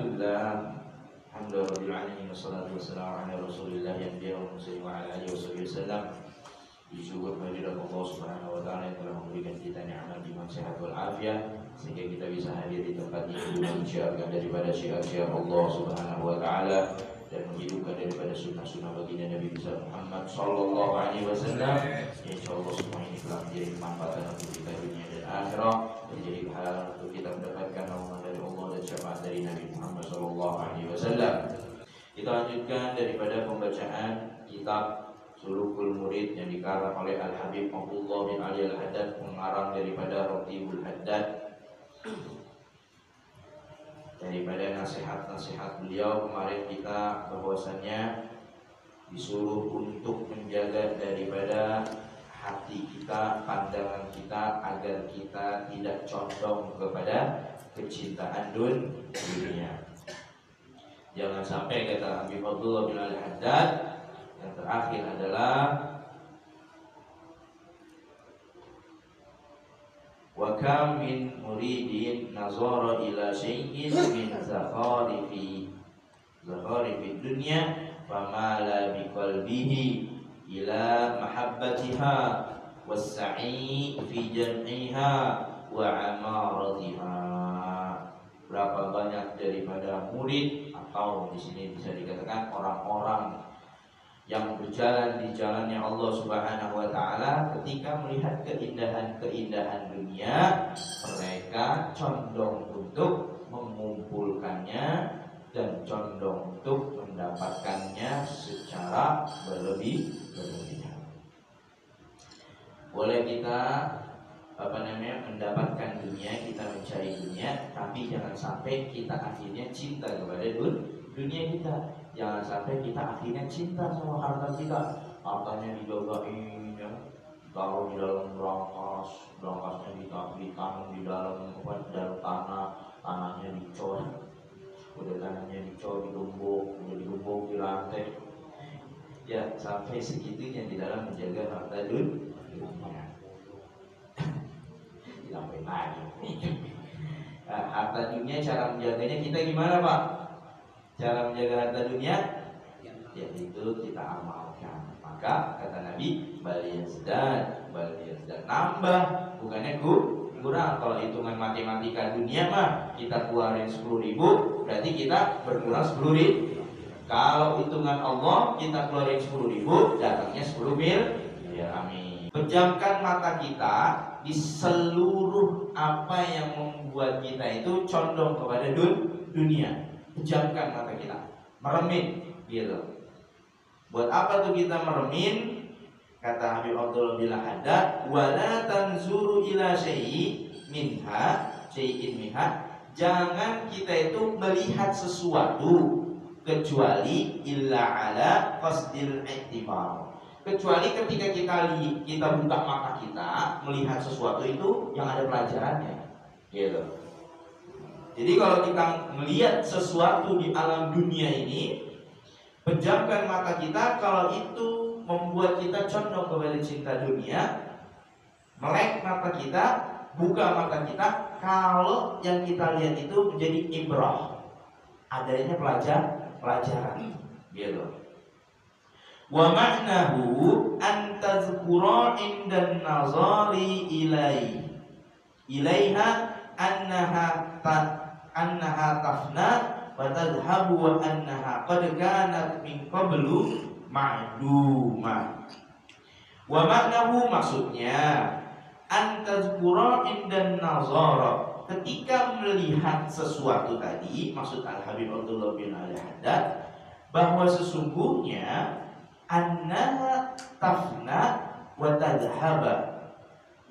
Alhamdulillah, alhamdulillah alamin wassalatu wassalamu ala Rasulillah yang dia wa ala alihi wasallam. Bersyukur kehadirat Allah Subhanahu wa taala yang telah memberikan kita nikmat iman sehat wal afiat sehingga kita bisa hadir di tempat ini dengan menyiarkan daripada syiar-syiar Allah Subhanahu wa taala dan menghidupkan daripada sunnah-sunnah baginda Nabi Muhammad sallallahu alaihi wasallam. Insyaallah semua ini telah menjadi manfaat untuk kita dunia dan akhirat, menjadi pahala untuk kita mendapatkan naungan dari Allah dan syafaat dari Nabi Muhammad sallallahu alaihi wasallam. Kita lanjutkan daripada pembacaan kitab Sulukul Murid yang dikarang oleh Al-Habib Abdullah bin Ali Al-Haddad, pengarang daripada Ratibul Haddad. Daripada nasihat-nasihat beliau kemarin kita bahwasannya disuruh untuk menjaga daripada hati kita, pandangan kita, agar kita tidak condong kepada kecintaan dunia. Jangan sampai, kata Habib Abdullah bin Ali Al-Haddad, yang terakhir adalah wa kam min muridin nazara ila syai'in min zakharifi dunya famala biqalbihi ila mahabbatiha was-sa'i fi jam'iha wa amaratiha. Berapa banyak daripada murid, atau di sini bisa dikatakan orang-orang yang berjalan di jalannya Allah Subhanahu wa taala, ketika melihat keindahan-keindahan dunia, mereka condong untuk mengumpulkannya dan condong untuk mendapatkannya secara berlebihan. Boleh kita mendapatkan dunia, kita mencari dunia, tapi jangan sampai kita akhirnya cinta kepada dunia kita. Jangan sampai kita akhirnya cinta sama harta kita. Hartanya dijagain, ya, taruh di dalam brankas, brankasnya ditanam di dalam tanah, tanahnya dicor, udah tanahnya dicor, digembok, dirantai. Ya, sampai segitunya di dalam menjaga harta dunia. Dilampain lagi. Harta dunia, cara menjaganya kita gimana, Pak? Cara menjaga harta dunia, yaitu kita amalkan. Maka kata Nabi, baliyazdad, nambah, bukannya kurang. Kalau hitungan matematika dunia mah, kita keluarin 10.000, berarti kita berkurang 10.000. Kalau hitungan Allah, kita keluarin 10.000, datangnya 10 miliar. Amin. Pejamkan mata kita di seluruh apa yang membuat kita itu condong kepada dunia. Pejamkan mata kita, meremin, gitu. Buat apa tuh kita meremin? Kata Habib Abdullah bin Haddad, wala tanzuru ila syai'in minha. Jangan kita itu melihat sesuatu kecuali illa ala qasdil i'tibar. Kecuali ketika kita buka mata kita melihat sesuatu itu yang ada pelajarannya, gitu. Jadi kalau kita melihat sesuatu di alam dunia ini, pejamkan mata kita. Kalau itu membuat kita condong kepada cinta dunia, melek mata kita, buka mata kita. Kalau yang kita lihat itu menjadi ibrah, adanya pelajaran, gitu. Wa ma'nahu an tazkura indan nazari ilaiha annaha tafna wa tadhhabu wa annaha qad kanat min qablu ma'duma. Wa ma'nahu, maksudnya an tazkura indan nazara, ketika melihat sesuatu tadi, maksud Al-Habib Abdullah bin Ali Haddad, bahwa sesungguhnya annaha tafna wa tadhhaba,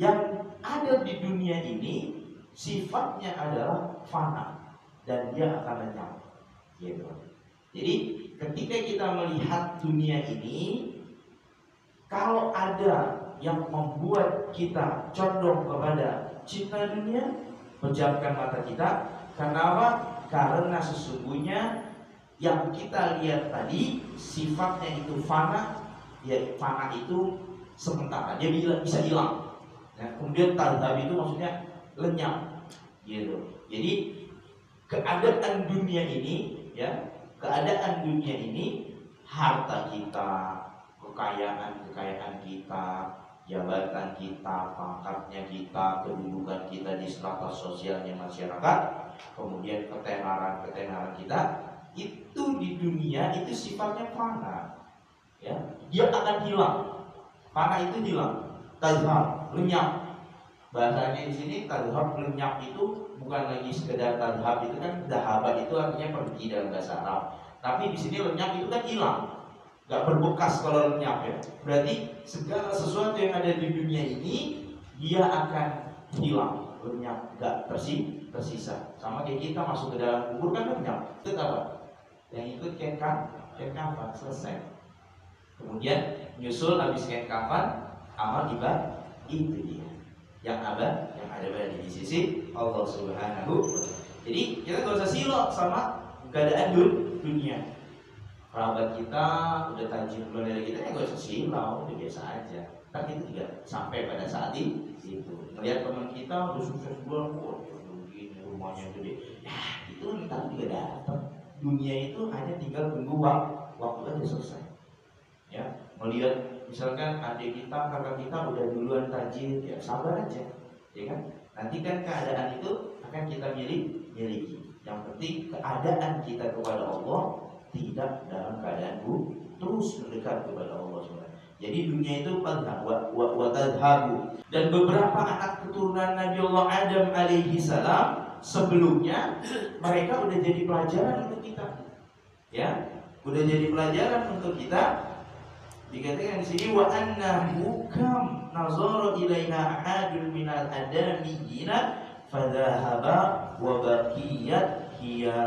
yang ada di dunia ini sifatnya adalah fana dan dia akan lenyap, gitu. Jadi ketika kita melihat dunia ini, kalau ada yang membuat kita condong kepada cinta dunia, pejamkan mata kita. Kenapa? Karena sesungguhnya yang kita lihat tadi sifatnya itu fana. Ya, fana itu sementara, dia bisa hilang. Ya, kemudian tadhab itu maksudnya lenyap, gitu. Jadi keadaan dunia ini, ya, keadaan dunia ini, harta kita, kekayaan kita, jabatan kita, pangkatnya kita, kedudukan kita di strata sosialnya masyarakat, kemudian ketenaran kita, itu di dunia itu sifatnya fana, ya, dia akan hilang. Fana itu hilang, tazhab, lenyap. Bahasanya di sini tazhab, lenyap itu bukan lagi sekedar tazhab, itu kan dahaba itu artinya pergi dalam bahasa Arab. Tapi di sini lenyap itu kan hilang, nggak berbekas kalau lenyap, ya. Berarti segala sesuatu yang ada di dunia ini dia akan hilang, lenyap, nggak tersisa. Sama kayak kita masuk ke dalam kubur kan lenyap, itu apa? Yang ikut kain kafan, selesai. Kemudian nyusul habis kain kafan, amal ibadah, itu dia yang ada di sisi Allah Subhanahu wa Ta'ala. Jadi kita gak usah silok sama keadaan dunia. Kerabat kita udah tajir belum dari kita, ya gak usah silau, udah biasa aja. Tapi itu juga sampai pada saat itu. Melihat teman kita udah sukses banget, wah begini rumahnya gede, ya itu ntar juga datang. Dunia itu hanya tinggal tunggu waktu aja selesai. Ya, melihat misalkan adik kita, kakak kita udah duluan tajir, ya sabar aja, ya kan? Nanti kan keadaan itu akan kita miliki. Yang penting keadaan kita kepada Allah tidak dalam keadaan buruk, terus mendekat kepada Allah SWT. Jadi dunia itu tadhabu. Dan beberapa anak keturunan Nabi Allah Adam alaihi salam sebelumnya mereka udah jadi pelajaran untuk kita, ya, udah jadi pelajaran untuk kita. Dikatakan di sini wa annahu kam nazara ilaiha ahadun minal adamiyina fadhahaba wa baqiyat hiya.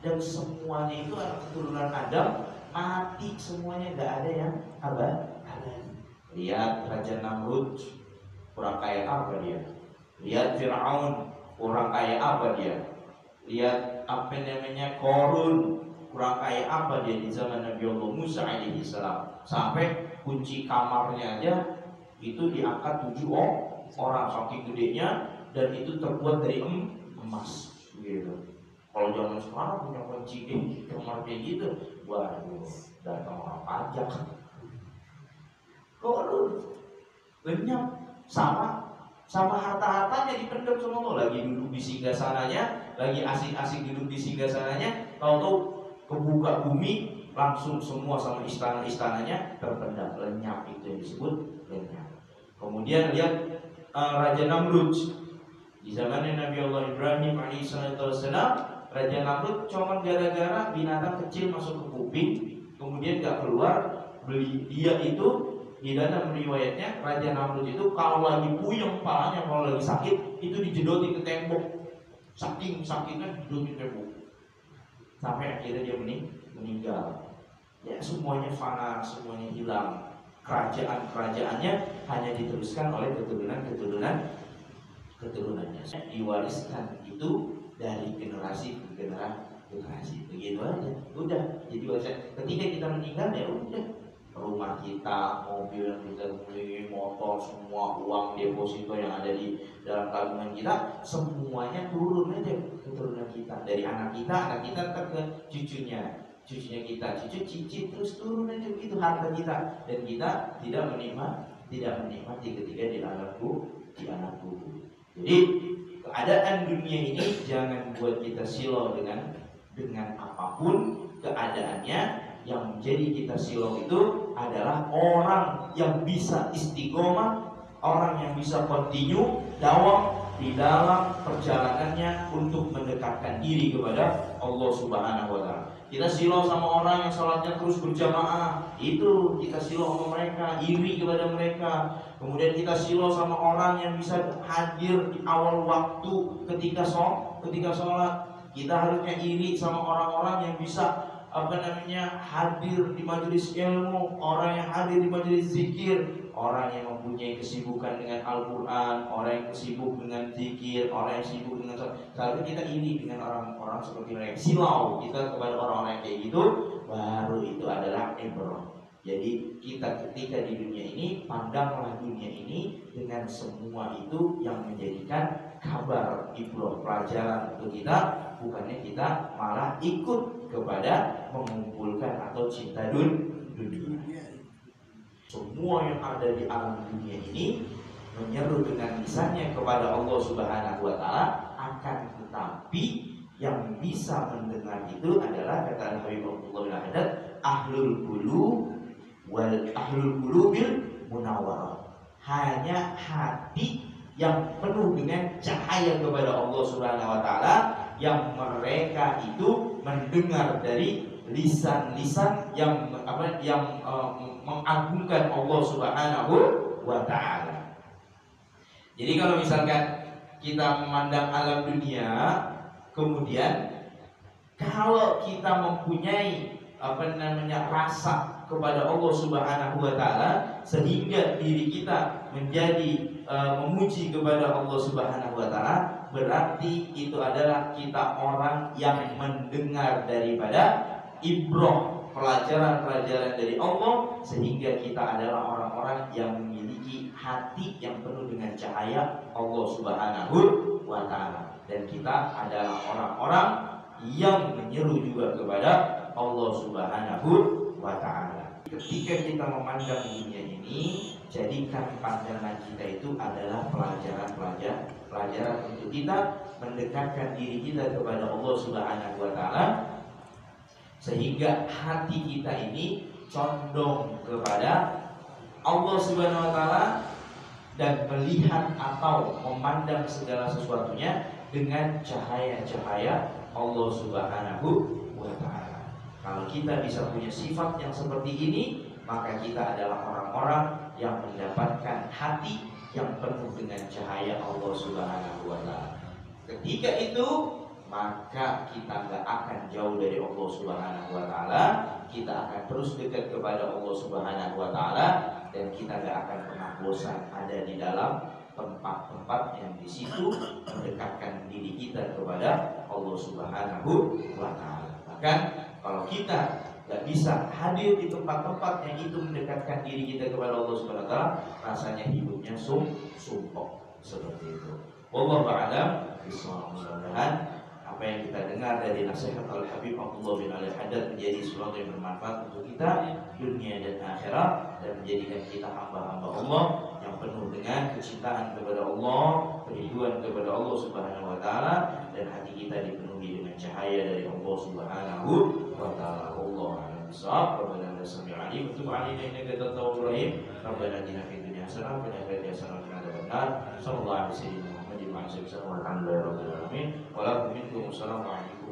Dan semuanya itu anak keturunan Adam mati semuanya, enggak ada yang abadi. Lihat Raja Namrud, kurang kaya apa dia? Lihat Fir'aun, kurang kaya apa dia? Lihat apa namanya Qarun, kurang kaya apa dia di zaman Nabi Allah Musa alaihi salam. Sampai kunci kamarnya aja itu diangkat 7 orang saking gedenya, dan itu terbuat dari emas gitu. Kalau zaman sekarang punya kunci kamar kayak gitu, waduh, datang orang pajak. Kalau lenyap sama harta-hartanya dipendam sama Allah. Lagi duduk di singgasananya, lagi asik-asik duduk di singgasananya, tahu-tahu kebuka bumi, langsung semua sama istana-istananya terpendam, lenyap. Itu yang disebut lenyap. Kemudian lihat Raja Namrud di zaman Nabi Allah Ibrahim alaihissalam. Raja Namrud cuma gara-gara binatang kecil masuk ke kuping, kemudian gak keluar. Dia itu di dalam riwayatnya, Raja Namrud itu kalau lagi puyeng kepalanya, kalau lagi sakit, itu dijedotin ke tembok. Sakitnya dijedotin ke tembok sampai akhirnya dia meninggal. Ya, semuanya fana, semuanya hilang. Kerajaan-kerajaannya hanya diteruskan oleh keturunannya. Diwariskan itu dari generasi ke generasi. Begitu aja. Udah. Jadi ketika kita meninggal, ya udah. Rumah kita, mobil yang kita beli, motor, semua uang deposito yang ada di dalam tabungan kita, semuanya turun aja ke keturunan kita. Dari anak kita ke cucunya kita, cucu cicit, terus turun aja begitu harta kita. Dan kita tidak menikmati ketika di anak kubur. Jadi keadaan dunia ini jangan buat kita silau dengan apapun keadaannya. Yang menjadi kita silau itu adalah orang yang bisa istiqomah, orang yang bisa continue dawam di dalam perjalanannya untuk mendekatkan diri kepada Allah Subhanahu wa Ta'ala. Kita silau sama orang yang sholatnya terus berjamaah, itu kita silau sama mereka, iri kepada mereka. Kemudian kita silau sama orang yang bisa hadir di awal waktu ketika sholat. Kita harusnya iri sama orang-orang yang bisa hadir di majelis ilmu, orang yang hadir di majelis zikir, orang yang mempunyai kesibukan dengan Al-Quran, orang yang sibuk dengan zikir, orang yang sibuk dengan sholat. Seharusnya kita iri dengan orang-orang seperti mereka. Silau kita kepada orang-orang yang kayak gitu, baru itu adalah ibrah. Jadi kita ketika di dunia ini, pandanglah dunia ini dengan semua itu yang menjadikan kabar, ibrah, pelajaran untuk kita, bukannya kita malah ikut kepada mengumpulkan atau cinta dunia. Semua yang ada di alam dunia ini menyeru dengan lisannya kepada Allah Subhanahu wa taala, akan tetapi yang bisa mendengar itu adalah kata Habib Abdullah bin Haddad, ahlul qulub wal ahlul qulubil munawwarah. Hanya hati yang penuh dengan cahaya kepada Allah Subhanahu wa taala yang mereka itu mendengar dari lisan-lisan yang mengagungkan Allah Subhanahu wa taala. Jadi kalau misalkan kita memandang alam dunia, kemudian kalau kita mempunyai rasa kepada Allah Subhanahu wa taala sehingga diri kita menjadi memuji kepada Allah Subhanahu wa taala, berarti itu adalah kita orang yang mendengar daripada ibrah, pelajaran-pelajaran dari Allah, sehingga kita adalah orang-orang yang memiliki hati yang penuh dengan cahaya Allah Subhanahu wa taala, dan kita adalah orang-orang yang menyeru juga kepada Allah Subhanahu wa taala. Ketika kita memandang dunia ini, jadikan pandangan kita itu adalah pelajaran untuk kita mendekatkan diri kita kepada Allah Subhanahu wa taala, sehingga hati kita ini condong kepada Allah Subhanahu wa taala dan melihat atau memandang segala sesuatunya dengan cahaya-cahaya Allah Subhanahu wa taala. Kalau kita bisa punya sifat yang seperti ini, maka kita adalah orang-orang yang mendapatkan hati yang penuh dengan cahaya Allah Subhanahu wa taala. Ketika itu, maka kita nggak akan jauh dari Allah Subhanahu wa taala, kita akan terus dekat kepada Allah Subhanahu wa taala, dan kita nggak akan pernah bosan ada di dalam tempat-tempat yang di situ mendekatkan diri kita kepada Allah Subhanahu wa taala. Bahkan kalau kita nggak bisa hadir di tempat-tempat yang itu mendekatkan diri kita kepada Allah Subhanahu wa taala, rasanya hidupnya sumpah seperti itu. Wallahu a'lam bishawab. Mudah-mudahan apa yang kita dengar dari nasihat Al-Habib Abdullah bin Haddad menjadi sesuatu yang bermanfaat untuk kita dunia dan akhirat, dan menjadikan kita hamba-hamba Allah yang penuh dengan kecintaan kepada Allah, kerinduan kepada Allah Subhanahu wa taala, dan hati kita dipenuhi dengan cahaya dari Allah Subhanahu wa taala. Allah a'lam bishawab. Rabbana sami'al alim wa tub 'alaina innaka antat tawwabur rahim. Rabbana atina fid dunya hasanah wa fil akhirati hasanah wa qina adzabannar. Sallallahu alaihi wasallam. Alhamdulillahirabbil alamin. Wa la minkum. Assalamualaikum